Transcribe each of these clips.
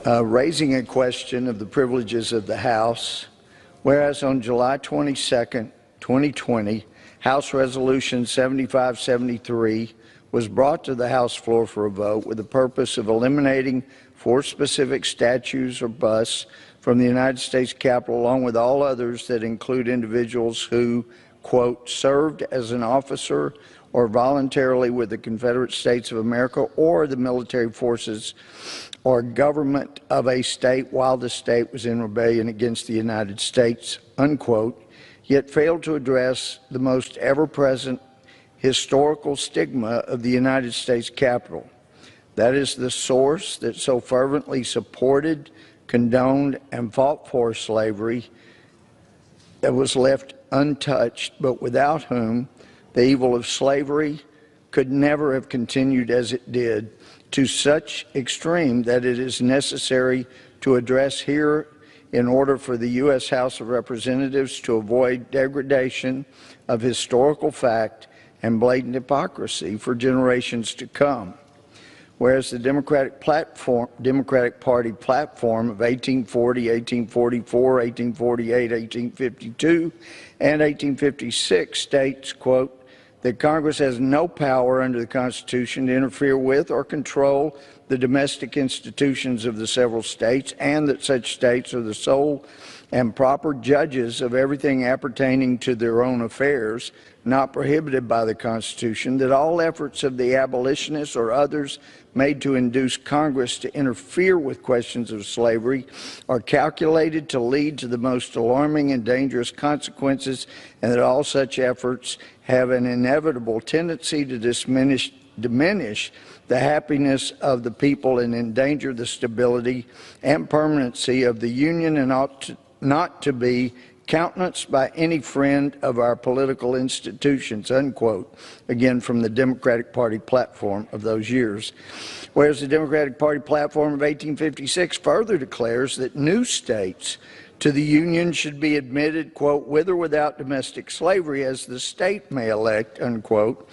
raising a question of the privileges of the House, whereas on July 22, 2020, House Resolution 7573 was brought to the House floor for a vote with the purpose of eliminating 4 specific statues or busts from the United States Capitol, along with all others that include individuals who, quote, served as an officer or voluntarily with the Confederate States of America or the military forces or government of a state while the state was in rebellion against the United States, unquote, yet failed to address the most ever-present historical stigma of the United States Capitol. That is the source that so fervently supported, condoned, and fought for slavery that was left untouched, but without whom the evil of slavery could never have continued as it did, to such extreme that it is necessary to address here in order for the U.S. House of Representatives to avoid degradation of historical fact and blatant hypocrisy for generations to come. Whereas the Democratic Party platform of 1840, 1844, 1848, 1852, and 1856 states, quote, that Congress has no power under the Constitution to interfere with or control the domestic institutions of the several states, and that such states are the sole and proper judges of everything appertaining to their own affairs, not prohibited by the Constitution, that all efforts of the abolitionists or others made to induce Congress to interfere with questions of slavery are calculated to lead to the most alarming and dangerous consequences, and that all such efforts have an inevitable tendency to diminish the happiness of the people and endanger the stability and permanency of the Union, and ought not to be countenanced by any friend of our political institutions, unquote, again from the Democratic Party platform of those years. Whereas the Democratic Party platform of 1856 further declares that new states to the Union should be admitted, quote, with or without domestic slavery as the state may elect, unquote.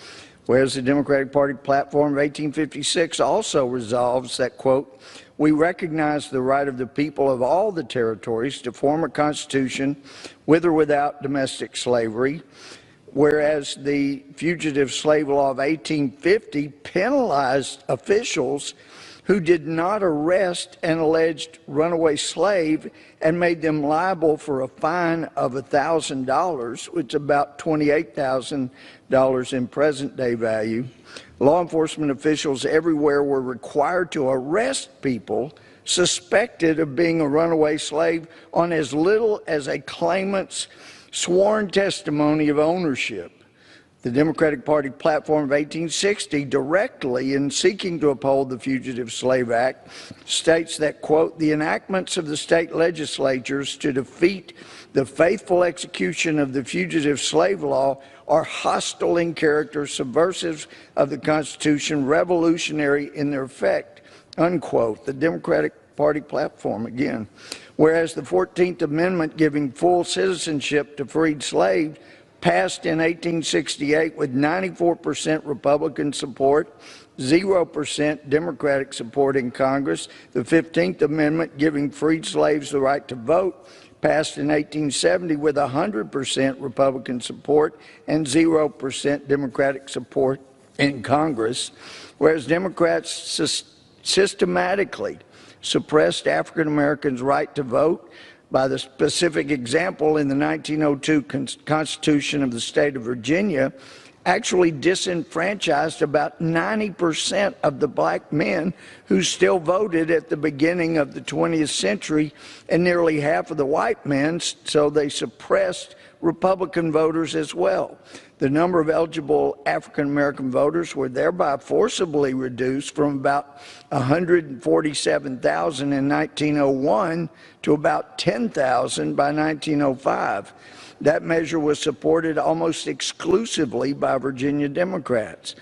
Whereas the Democratic Party platform of 1856 also resolves that, quote, we recognize the right of the people of all the territories to form a constitution with or without domestic slavery, whereas the Fugitive Slave Law of 1850 penalized officials who did not arrest an alleged runaway slave and made them liable for a fine of $1,000, which is about $28,000 in present-day value. Law enforcement officials everywhere were required to arrest people suspected of being a runaway slave on as little as a claimant's sworn testimony of ownership. The Democratic Party platform of 1860, directly in seeking to uphold the Fugitive Slave Act, states that, quote, the enactments of the state legislatures to defeat the faithful execution of the Fugitive Slave Law are hostile in character, subversive of the Constitution, revolutionary in their effect, unquote. The Democratic Party platform again. Whereas the 14th Amendment giving full citizenship to freed slaves passed in 1868 with 94% Republican support, 0% Democratic support in Congress. The 15th Amendment giving freed slaves the right to vote passed in 1870 with 100% Republican support and 0% Democratic support in Congress, whereas Democrats systematically suppressed African Americans' right to vote by the specific example in the 1902 Constitution of the state of Virginia, actually disenfranchised about 90% of the black men who still voted at the beginning of the 20th century, and nearly half of the white men, so they suppressed Republican voters as well. The number of eligible African-American voters were thereby forcibly reduced from about 147,000 in 1901 to about 10,000 by 1905. That measure was supported almost exclusively by Virginia Democrats.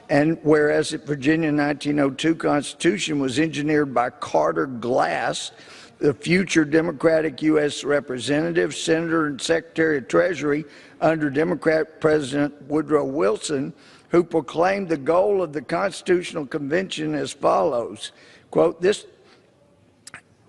And whereas the Virginia 1902 Constitution was engineered by Carter Glass, the future Democratic U.S. Representative, Senator, and Secretary of Treasury under Democrat President Woodrow Wilson, who proclaimed the goal of the Constitutional Convention as follows, quote,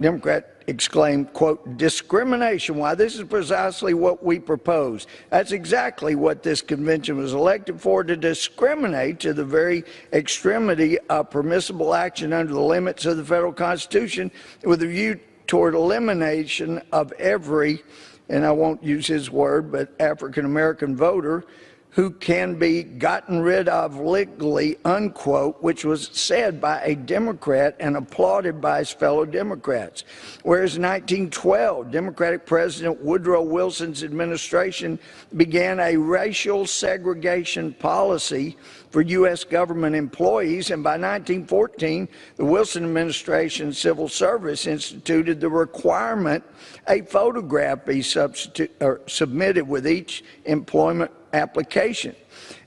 Democrat exclaimed, quote, discrimination. Why, this is precisely what we propose. That's exactly what this convention was elected for, to discriminate to the very extremity of permissible action under the limits of the federal Constitution with a view toward elimination of every, and I won't use his word, but African-American voter who can be gotten rid of legally, unquote, which was said by a Democrat and applauded by his fellow Democrats. Whereas in 1912, Democratic President Woodrow Wilson's administration began a racial segregation policy for U.S. government employees, and by 1914, the Wilson administration Civil Service instituted the requirement a photograph be submitted with each employment application.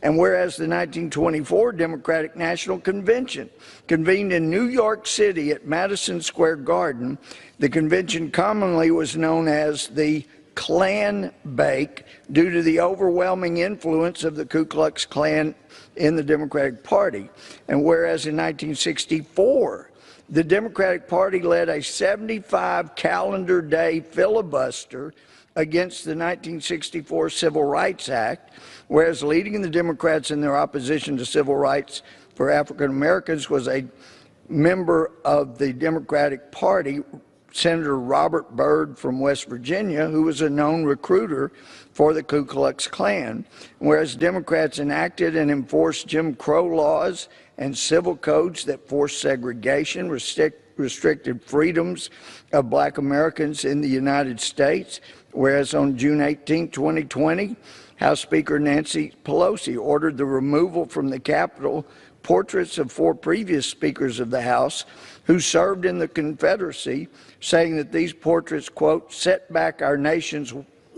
And whereas the 1924 Democratic National Convention convened in New York City at Madison Square Garden, the convention commonly was known as the Klan Bake due to the overwhelming influence of the Ku Klux Klan in the Democratic Party. And whereas in 1964, the Democratic Party led a 75 calendar day filibuster against the 1964 Civil Rights Act, whereas leading the Democrats in their opposition to civil rights for African Americans was a member of the Democratic Party, Senator Robert Byrd from West Virginia, who was a known recruiter for the Ku Klux Klan, whereas Democrats enacted and enforced Jim Crow laws and civil codes that forced segregation, restricted freedoms of black Americans in the United States, whereas on June 18, 2020, House Speaker Nancy Pelosi ordered the removal from the Capitol portraits of 4 previous speakers of the House who served in the Confederacy, saying that these portraits, quote, set back our nation's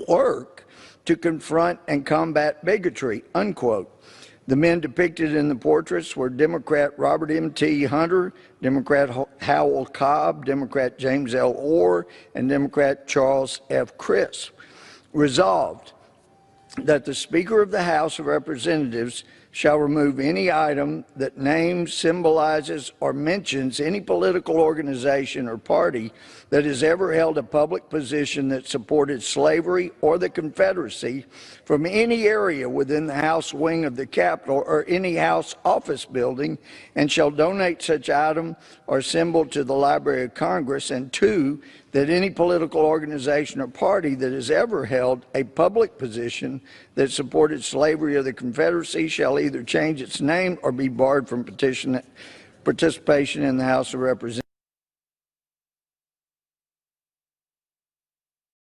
work to confront and combat bigotry, unquote. The men depicted in the portraits were Democrat Robert M.T. Hunter, Democrat Howell Cobb, Democrat James L. Orr, and Democrat Charles F. Crisp. Resolved that the Speaker of the House of Representatives shall remove any item that names, symbolizes, or mentions any political organization or party that has ever held a public position that supported slavery or the Confederacy from any area within the House wing of the Capitol or any House office building, and shall donate such item or symbol to the Library of Congress. And 2, that any political organization or party that has ever held a public position that supported slavery or the Confederacy shall either change its name or be barred from participation in the House of Representatives.